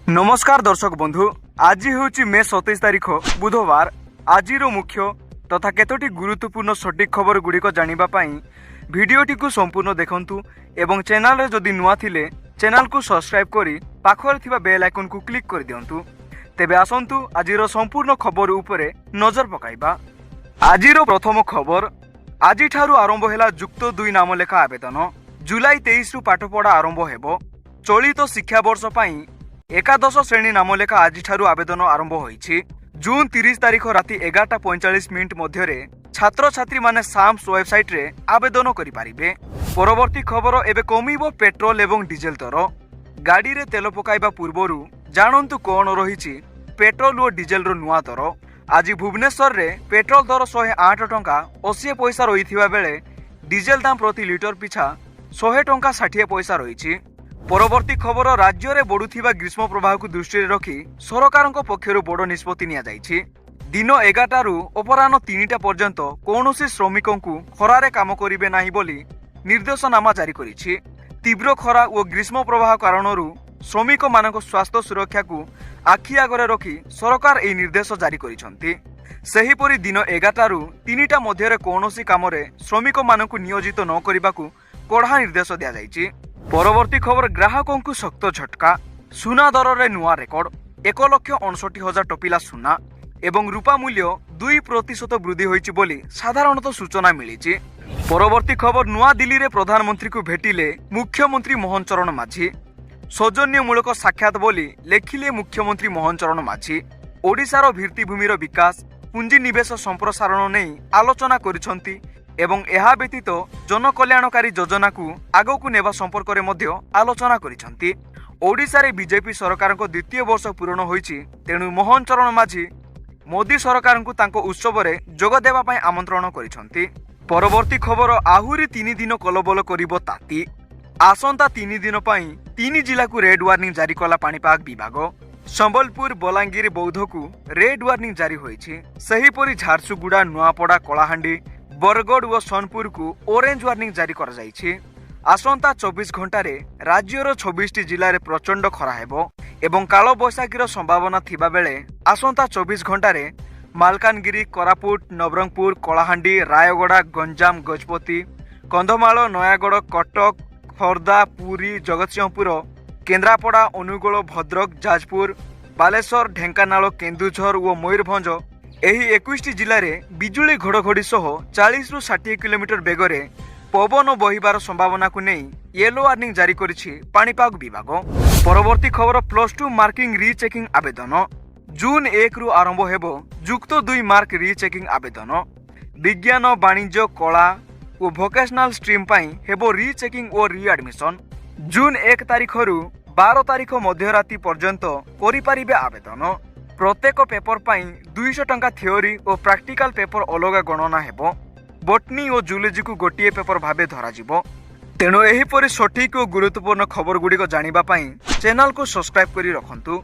नमस्कार दर्शक बंधु, आज हूँ मे 27 तारिख बुधवार। आज मुख्य तथा केतोटी गुरुत्वपूर्ण सटीक खबर गुड़िक जानापी भिडटी को संपूर्ण देखु एवं चैनल जदि नुआ थिले चैनल को सब्सक्राइब करी पाखरे थिबा बेल आइकन को क्लिक कर दियंतु। तेबे आसंतु आजिर संपूर्ण खबर उपरे नजर पकाइबा। आजिर प्रथम खबर, आज ठारू आरंभ हैला जुक्त 2 नामलेखा आवेदन। जुलाई 23 रु पाठपढ़ा आरंभ हेबो। चलित शिक्षा वर्ष पई एकादश श्रेणी नामलेखा आज ठारू आवेदन आरंभ होईछि। जून 30 तारिख राति 11:45 मध्य छात्र छात्री माने साम्स वेबसाइट रे आवेदन करि पारिबे। परवर्ती खबर, एबे कमिबो पेट्रोल एवं डीजेल दर। गाड़ी रे तेल पकाइबा पूर्वरु जानंतु कोन रहिछि पेट्रोल और डीजेल रो नुआ दर। आज भुवनेश्वर रे पेट्रोल दर 108 टंका 80 पैसा रहिथिबा बेले डीजेल दाम प्रति लिटर पिछा 100 टंका 60 पैसा रहिछि। परवर्ती खबर, राज्य में बढ़ुथिबा ग्रीष्म प्रवाह को दृष्टि रखी सरकार पक्षर बड़ निष्पत्ति निया जाइछि। दिन 11 रु अपराह्न 3टा पर्यंत कौनसी श्रमिक को खरारे काम करिवे नाही बोली निर्देशनामा जारी करिछि। तीव्र खरा और ग्रीष्म प्रवाह कारणरू श्रमिक मानक स्वास्थ्य सुरक्षा को आखि आगरे रखी सरकार एही निर्देश जारी करिसंती। सेहीपरि दिन 11 रु 3टा मध्य कौनसी काम श्रमिक मानक नियोजित न करने कड़ा निर्देश दिया जाइछि। परवर्ती खबर, ग्राहकों को शक्त झटका। सुना दर रे नुआ रेकर्ड। 1,59,000 टपिला सुना एवं रूपा मूल्य 2% वृद्धि होइछि बोली साधारणतः सूचना मिली। परवर्ती खबर, नुआ दिल्ली रे प्रधानमंत्री को भेटिले मुख्यमंत्री मोहन चरण माझी। सौजन्यमूलक साक्षात बोली लेखिले मुख्यमंत्री मोहन चरण माझी। ओडिशार भित्तिभूमिर विकास पुंजीनिवेश संप्रसारण नहीं आलोचना करिसंती एवं एहा व्यतीत जनकल्याणकारी योजना को आगो को नेबा संपर्क रे मध्य आलोचना करिसंती। ओडिशा रे बीजेपी सरकार को द्वितीय वर्ष पूर्ण होईछि, तेणु मोहन चरण माझी मोदी सरकार को तांको उत्सव रे जोग देबा पई आमंत्रण करिसंती। परवर्ती खबर, आहुरी 3 दिन कलबल करिबो ताती। आसंता 3 दिन पई 3 जिला को रेड वार्निंग जारी कला पाणीपाग विभाग। संबलपुर, बलांगीर, बौद्ध को रेड वार्निंग जारी होईछि। सेहीपरि झारसुगुड़ा, नुआपड़ा, कलाहांडी, बरगढ़ और सोनपुर को ऑरेंज वार्निंग जारी कर जाइछि। आसंता 24 घंटारे राज्यर 26 जिले में प्रचंड खरा हेबो एवं काल बैशाखीर संभावना थिबा बेले आसंता 24 घंटारे मालकानगिरी, कोरापुट, नवरंगपुर, कलाहांडी, रायगड़ा, गंजाम, गजपति, कंधमाल, नयागढ़, कटक, खोर्धा, पुरी, जगतसिंहपुर, केन्द्रापड़ा, अनुगुल, भद्रक, जाजपुर, बालेश्वर, ढेंकानाल, केन्दुझर और मयूरभंज एही 21 जिले में बिजुली घड़घड़ी सह 40 रु 60 किलोमीटर बेगरे पवन बहिबार संभावना को नहीं येलो वार्निंग जारी करिछि पाणीपाग विभाग। परवर्ती खबर, +2 मार्किंग रीचेकिंग आवेदन। जून 1 रु आरंभ हेबो जुक्त 2 मार्क रीचेकिंग आवेदन। विज्ञान, वाणिज्य, कला और भोकेशनल स्ट्रीम पई हेबो रीचेकिंग और रीएडमिशन। जून 1 तारिख रु 12 तारिख मध्यराति पर्यंत करि पारिबे आवेदन। प्रत्येक पेपर पई 200 टंका थ्योरी और प्रैक्टिकल पेपर अलग गणना हेबो। बटनी और जूलॉजी को गोटे पेपर भाबे धरा जिवो। तेणु एहीपरि सठिक और गुरुत्वपूर्ण खबर गुड़िक जानिबा पई चैनल को सब्सक्राइब करी रखंतु।